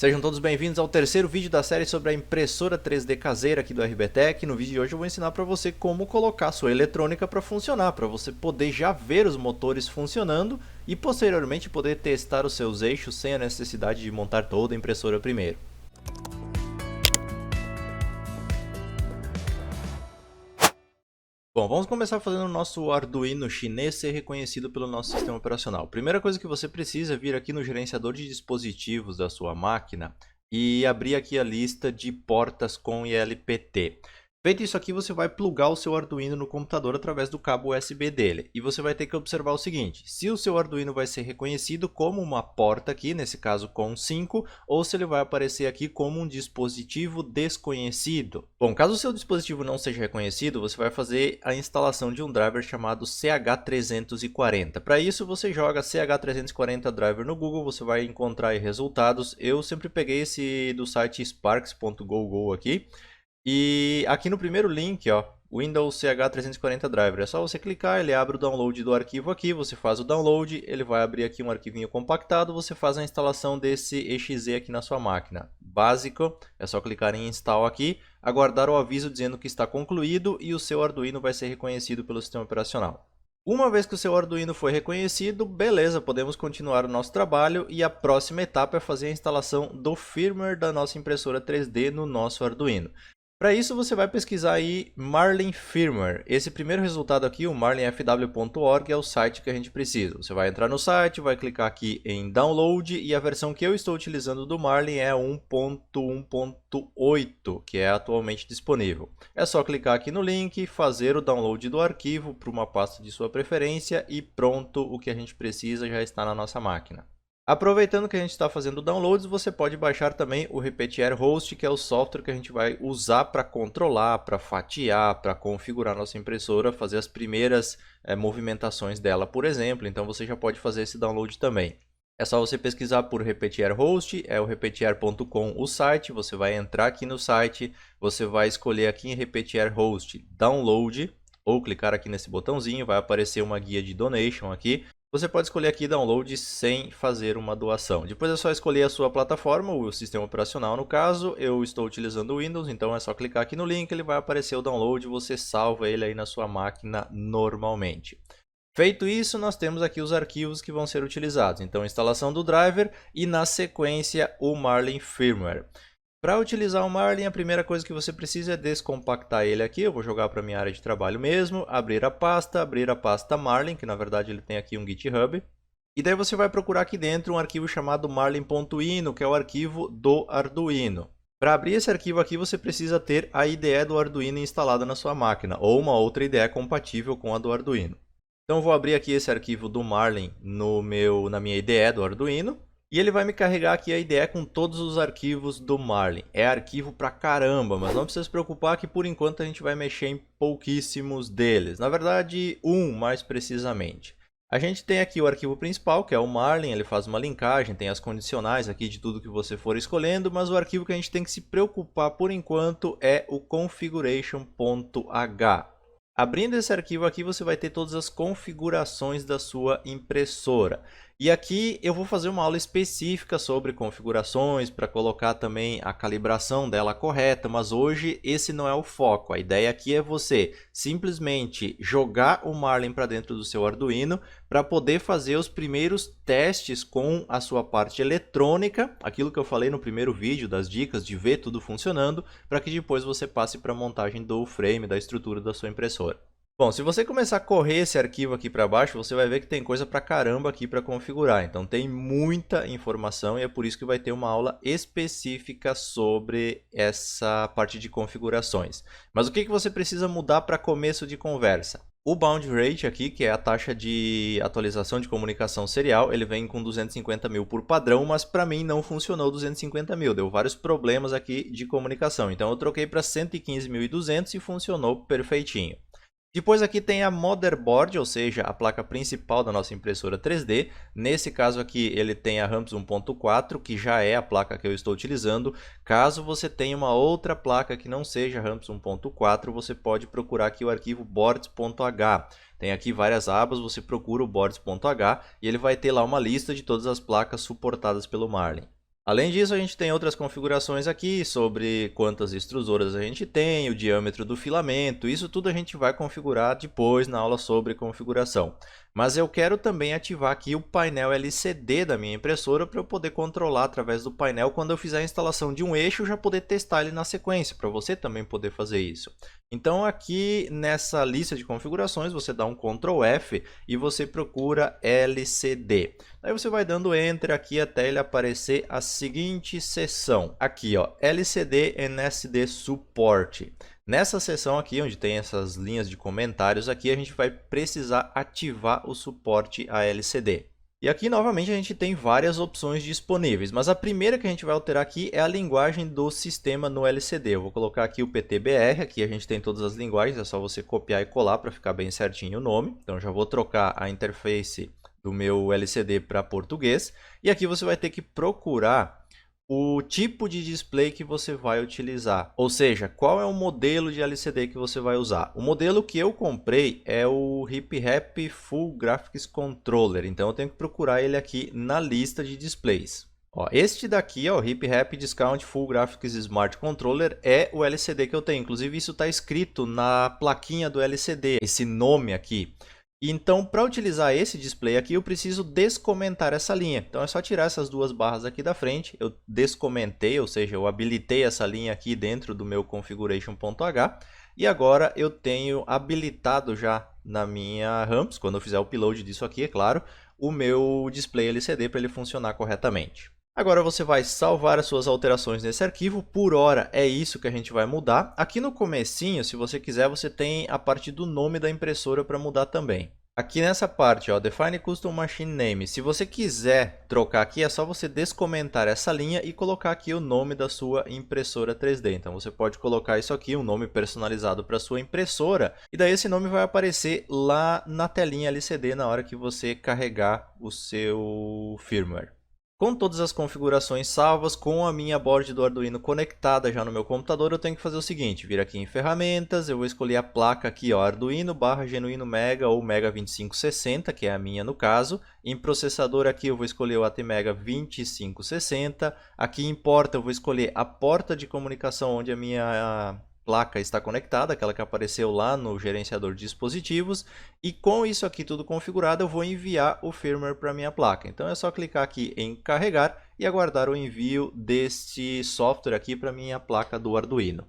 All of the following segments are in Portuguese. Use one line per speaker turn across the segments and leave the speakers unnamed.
Sejam todos bem-vindos ao terceiro vídeo da série sobre a impressora 3D caseira aqui do RBTech. No vídeo de hoje eu vou ensinar para você como colocar sua eletrônica para funcionar, para você poder já ver os motores funcionando e posteriormente poder testar os seus eixos sem a necessidade de montar toda a impressora primeiro. Bom, vamos começar fazendo o nosso Arduino chinês ser reconhecido pelo nosso sistema operacional. Primeira coisa que você precisa é vir aqui no gerenciador de dispositivos da sua máquina e abrir aqui a lista de portas com ILPT. Feito isso aqui, você vai plugar o seu Arduino no computador através do cabo USB dele. E você vai ter que observar o seguinte, se o seu Arduino vai ser reconhecido como uma porta aqui, nesse caso com 5, ou se ele vai aparecer aqui como um dispositivo desconhecido. Bom, caso o seu dispositivo não seja reconhecido, você vai fazer a instalação de um driver chamado CH340. Para isso, você joga CH340 driver no Google, você vai encontrar aí resultados. Eu sempre peguei esse do site sparks.gogo aqui. E aqui no primeiro link, ó, Windows CH340 Driver, é só você clicar, ele abre o download do arquivo aqui, você faz o download, ele vai abrir aqui um arquivinho compactado, você faz a instalação desse exe aqui na sua máquina. Básico, é só clicar em install aqui, aguardar o aviso dizendo que está concluído e o seu Arduino vai ser reconhecido pelo sistema operacional. Uma vez que o seu Arduino foi reconhecido, beleza, podemos continuar o nosso trabalho e a próxima etapa é fazer a instalação do firmware da nossa impressora 3D no nosso Arduino. Para isso você vai pesquisar aí Marlin Firmware. Esse primeiro resultado aqui, o marlinfw.org, é o site que a gente precisa. Você vai entrar no site, vai clicar aqui em Download e a versão que eu estou utilizando do Marlin é 1.1.8, que é atualmente disponível. É só clicar aqui no link, fazer o download do arquivo para uma pasta de sua preferência e pronto, o que a gente precisa já está na nossa máquina. Aproveitando que a gente está fazendo downloads, você pode baixar também o Repetier Host, que é o software que a gente vai usar para controlar, para fatiar, para configurar nossa impressora, fazer as primeiras movimentações dela, por exemplo. Então você já pode fazer esse download também. É só você pesquisar por Repetier Host, é o repetier.com o site, você vai entrar aqui no site, você vai escolher aqui em Repetier Host Download, ou clicar aqui nesse botãozinho, vai aparecer uma guia de donation aqui. Você pode escolher aqui download sem fazer uma doação. Depois é só escolher a sua plataforma, o sistema operacional no caso. Eu estou utilizando o Windows, então é só clicar aqui no link, ele vai aparecer o download, você salva ele aí na sua máquina normalmente. Feito isso, nós temos aqui os arquivos que vão ser utilizados. Então, instalação do driver e na sequência o Marlin Firmware. Para utilizar o Marlin, a primeira coisa que você precisa é descompactar ele aqui. Eu vou jogar para a minha área de trabalho mesmo, abrir a pasta Marlin, que na verdade ele tem aqui um GitHub. E daí você vai procurar aqui dentro um arquivo chamado marlin.ino, que é o arquivo do Arduino. Para abrir esse arquivo aqui, você precisa ter a IDE do Arduino instalada na sua máquina, ou uma outra IDE compatível com a do Arduino. Então eu vou abrir aqui esse arquivo do Marlin na minha IDE do Arduino. E ele vai me carregar aqui a IDE com todos os arquivos do Marlin. É arquivo pra caramba, mas não precisa se preocupar que por enquanto a gente vai mexer em pouquíssimos deles. Na verdade, mais precisamente. A gente tem aqui o arquivo principal, que é o Marlin, ele faz uma linkagem, tem as condicionais aqui de tudo que você for escolhendo, mas o arquivo que a gente tem que se preocupar por enquanto é o configuration.h. Abrindo esse arquivo aqui, você vai ter todas as configurações da sua impressora. E aqui eu vou fazer uma aula específica sobre configurações, para colocar também a calibração dela correta, mas hoje esse não é o foco. A ideia aqui é você simplesmente jogar o Marlin para dentro do seu Arduino, para poder fazer os primeiros testes com a sua parte eletrônica, aquilo que eu falei no primeiro vídeo, das dicas de ver tudo funcionando, para que depois você passe para a montagem do frame, da estrutura da sua impressora. Bom, se você começar a correr esse arquivo aqui para baixo, você vai ver que tem coisa pra caramba aqui para configurar. Então tem muita informação e é por isso que vai ter uma aula específica sobre essa parte de configurações. Mas o que você precisa mudar para começo de conversa? O Bound Rate aqui, que é a taxa de atualização de comunicação serial, ele vem com 250 mil por padrão, mas para mim não funcionou 250 mil, deu vários problemas aqui de comunicação. Então eu troquei para 115.200 e funcionou perfeitinho. Depois aqui tem a motherboard, ou seja, a placa principal da nossa impressora 3D. Nesse caso aqui ele tem a Ramps 1.4, que já é a placa que eu estou utilizando. Caso você tenha uma outra placa que não seja Ramps 1.4, você pode procurar aqui o arquivo boards.h. Tem aqui várias abas, você procura o boards.h e ele vai ter lá uma lista de todas as placas suportadas pelo Marlin. Além disso, a gente tem outras configurações aqui sobre quantas extrusoras a gente tem, o diâmetro do filamento, isso tudo a gente vai configurar depois na aula sobre configuração. Mas eu quero também ativar aqui o painel LCD da minha impressora para eu poder controlar através do painel quando eu fizer a instalação de um eixo, já poder testar ele na sequência, para você também poder fazer isso. Então aqui nessa lista de configurações, você dá um Ctrl F e você procura LCD. Aí você vai dando Enter aqui até ele aparecer a seguinte seção. Aqui, ó, LCD NSD Support. Nessa seção aqui, onde tem essas linhas de comentários aqui, a gente vai precisar ativar o suporte a LCD. E aqui, novamente, a gente tem várias opções disponíveis, mas a primeira que a gente vai alterar aqui é a linguagem do sistema no LCD. Eu vou colocar aqui o PTBR, aqui a gente tem todas as linguagens, é só você copiar e colar para ficar bem certinho o nome. Então, já vou trocar a interface do meu LCD para português. E aqui você vai ter que procurar o tipo de display que você vai utilizar, ou seja, qual é o modelo de LCD que você vai usar. O modelo que eu comprei é o HipRap Full Graphics Controller, então eu tenho que procurar ele aqui na lista de displays. Ó, este daqui, ó, o HipRap Discount Full Graphics Smart Controller, é o LCD que eu tenho. Inclusive isso está escrito na plaquinha do LCD, esse nome aqui. Então, para utilizar esse display aqui, eu preciso descomentar essa linha. Então, é só tirar essas duas barras aqui da frente. Eu descomentei, ou seja, eu habilitei essa linha aqui dentro do meu configuration.h. E agora eu tenho habilitado já na minha Ramps, quando eu fizer o upload disso aqui, é claro, o meu display LCD para ele funcionar corretamente. Agora você vai salvar as suas alterações nesse arquivo, por hora é isso que a gente vai mudar. Aqui no comecinho, se você quiser, você tem a parte do nome da impressora para mudar também. Aqui nessa parte, ó, Define Custom Machine Name, se você quiser trocar aqui, é só você descomentar essa linha e colocar aqui o nome da sua impressora 3D. Então você pode colocar isso aqui, um nome personalizado para a sua impressora, e daí esse nome vai aparecer lá na telinha LCD na hora que você carregar o seu firmware. Com todas as configurações salvas, com a minha board do Arduino conectada já no meu computador, eu tenho que fazer o seguinte, vir aqui em ferramentas, eu vou escolher a placa aqui, ó, Arduino /Genuino Mega ou Mega 2560, que é a minha no caso. Em processador aqui eu vou escolher o ATmega 2560, aqui em porta eu vou escolher a porta de comunicação onde a minha placa está conectada, aquela que apareceu lá no gerenciador de dispositivos, e com isso aqui tudo configurado eu vou enviar o firmware para minha placa. Então é só clicar aqui em carregar e aguardar o envio deste software aqui para minha placa do Arduino.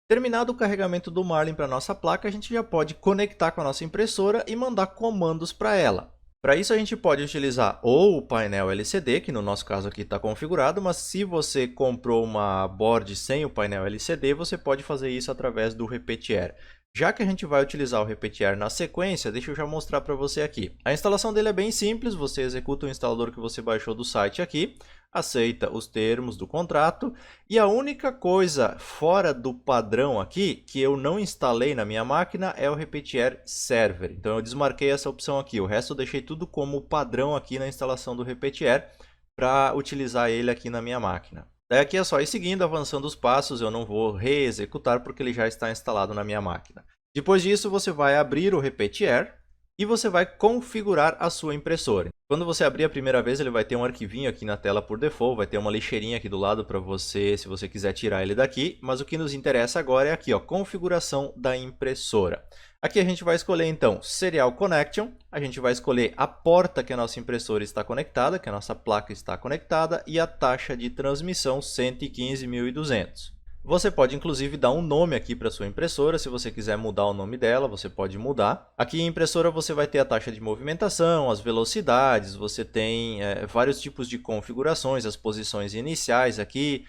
Terminado o carregamento do Marlin para nossa placa, a gente já pode conectar com a nossa impressora e mandar comandos para ela. Para isso a gente pode utilizar ou o painel LCD, que no nosso caso aqui está configurado, mas se você comprou uma board sem o painel LCD, você pode fazer isso através do Repetier. Já que a gente vai utilizar o Repetier na sequência, deixa eu já mostrar para você aqui. A instalação dele é bem simples, você executa o instalador que você baixou do site aqui, aceita os termos do contrato, e a única coisa fora do padrão aqui, que eu não instalei na minha máquina, é o Repetier Server. Então eu desmarquei essa opção aqui, o resto eu deixei tudo como padrão aqui na instalação do Repetier, para utilizar ele aqui na minha máquina. Daí aqui é só ir seguindo, avançando os passos, eu não vou reexecutar porque ele já está instalado na minha máquina. Depois disso, você vai abrir o Repetier e você vai configurar a sua impressora. Quando você abrir a primeira vez, ele vai ter um arquivinho aqui na tela por default, vai ter uma lixeirinha aqui do lado para você, se você quiser tirar ele daqui, mas o que nos interessa agora é aqui, ó, configuração da impressora. Aqui a gente vai escolher então Serial Connection, a gente vai escolher a porta que a nossa impressora está conectada, que a nossa placa está conectada, e a taxa de transmissão 115.200. Você pode inclusive dar um nome aqui para sua impressora, se você quiser mudar o nome dela, você pode mudar. Aqui em impressora você vai ter a taxa de movimentação, as velocidades, você tem vários tipos de configurações, as posições iniciais aqui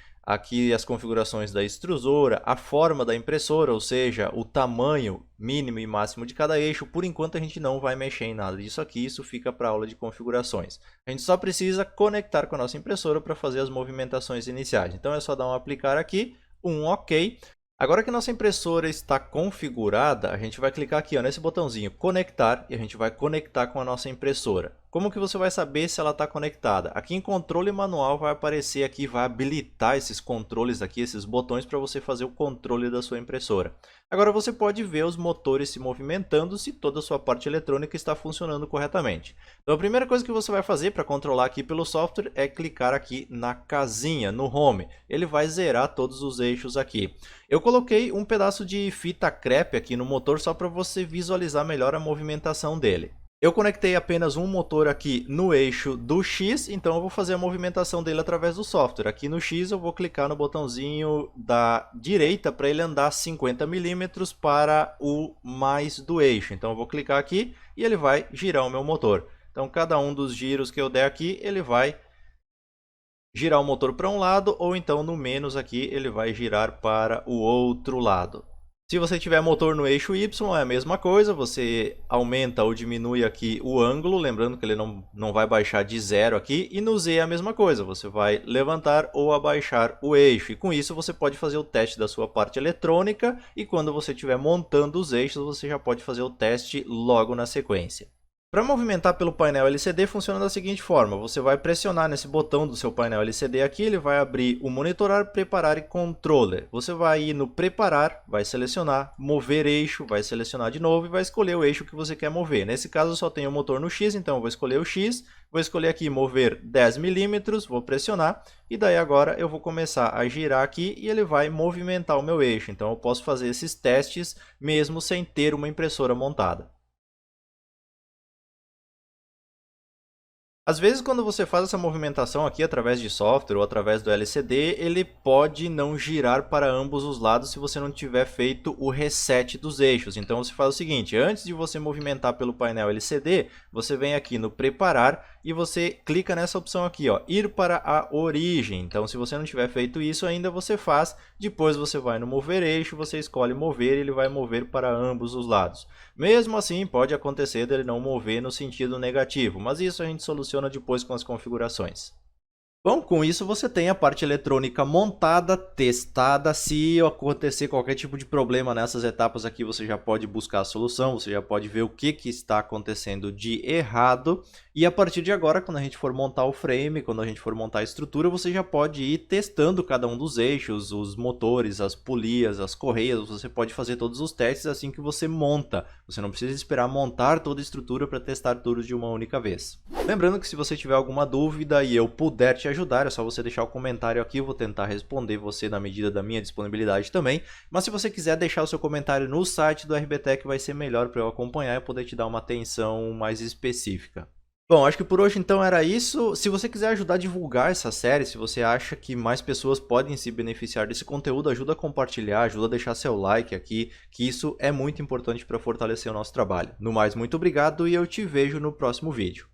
as configurações da extrusora, a forma da impressora, ou seja, o tamanho mínimo e máximo de cada eixo. Por enquanto a gente não vai mexer em nada disso aqui, isso fica para a aula de configurações. A gente só precisa conectar com a nossa impressora para fazer as movimentações iniciais. Então é só dar um aplicar aqui, um OK. Agora que nossa impressora está configurada, a gente vai clicar aqui ó, nesse botãozinho conectar e a gente vai conectar com a nossa impressora. Como que você vai saber se ela está conectada? Aqui em controle manual vai aparecer aqui, vai habilitar esses controles aqui, esses botões para você fazer o controle da sua impressora. Agora você pode ver os motores se movimentando se toda a sua parte eletrônica está funcionando corretamente. Então a primeira coisa que você vai fazer para controlar aqui pelo software é clicar aqui na casinha, no Home. Ele vai zerar todos os eixos aqui. Eu coloquei um pedaço de fita crepe aqui no motor só para você visualizar melhor a movimentação dele. Eu conectei apenas um motor aqui no eixo do X, então eu vou fazer a movimentação dele através do software. Aqui no X eu vou clicar no botãozinho da direita para ele andar 50 milímetros para o mais do eixo. Então eu vou clicar aqui e ele vai girar o meu motor. Então cada um dos giros que eu der aqui, ele vai girar o motor para um lado, ou então no menos aqui ele vai girar para o outro lado. Se você tiver motor no eixo Y, é a mesma coisa, você aumenta ou diminui aqui o ângulo, lembrando que ele não vai baixar de zero aqui, e no Z é a mesma coisa, você vai levantar ou abaixar o eixo, e com isso você pode fazer o teste da sua parte eletrônica, e quando você estiver montando os eixos, você já pode fazer o teste logo na sequência. Para movimentar pelo painel LCD funciona da seguinte forma, você vai pressionar nesse botão do seu painel LCD aqui, ele vai abrir o monitorar, preparar e controller. Você vai ir no preparar, vai selecionar, mover eixo, vai selecionar de novo e vai escolher o eixo que você quer mover. Nesse caso eu só tenho o motor no X, então eu vou escolher o X, vou escolher aqui mover 10 milímetros, vou pressionar e daí agora eu vou começar a girar aqui e ele vai movimentar o meu eixo. Então eu posso fazer esses testes mesmo sem ter uma impressora montada. Às vezes, quando você faz essa movimentação aqui através de software ou através do LCD, ele pode não girar para ambos os lados se você não tiver feito o reset dos eixos. Então você faz o seguinte, antes de você movimentar pelo painel LCD, você vem aqui no preparar e você clica nessa opção aqui, ó, ir para a origem. Então se você não tiver feito isso ainda, você faz, depois você vai no mover eixo, você escolhe mover e ele vai mover para ambos os lados. Mesmo assim, pode acontecer dele não mover no sentido negativo, mas isso a gente soluciona depois com as configurações. Bom, com isso você tem a parte eletrônica montada, testada. Se acontecer qualquer tipo de problema nessas etapas aqui, você já pode buscar a solução, você já pode ver o que está acontecendo de errado. E a partir de agora, quando a gente for montar o frame, quando a gente for montar a estrutura, você já pode ir testando cada um dos eixos, os motores, as polias, as correias. Você pode fazer todos os testes assim que você monta. Você não precisa esperar montar toda a estrutura para testar tudo de uma única vez. Lembrando que se você tiver alguma dúvida e eu puder te ajudar, é só você deixar o comentário aqui, eu vou tentar responder você na medida da minha disponibilidade também. Mas se você quiser deixar o seu comentário no site do RBTech, vai ser melhor para eu acompanhar e poder te dar uma atenção mais específica. Bom, acho que por hoje então era isso. Se você quiser ajudar a divulgar essa série, se você acha que mais pessoas podem se beneficiar desse conteúdo, ajuda a compartilhar, ajuda a deixar seu like aqui, que isso é muito importante para fortalecer o nosso trabalho. No mais, muito obrigado e eu te vejo no próximo vídeo.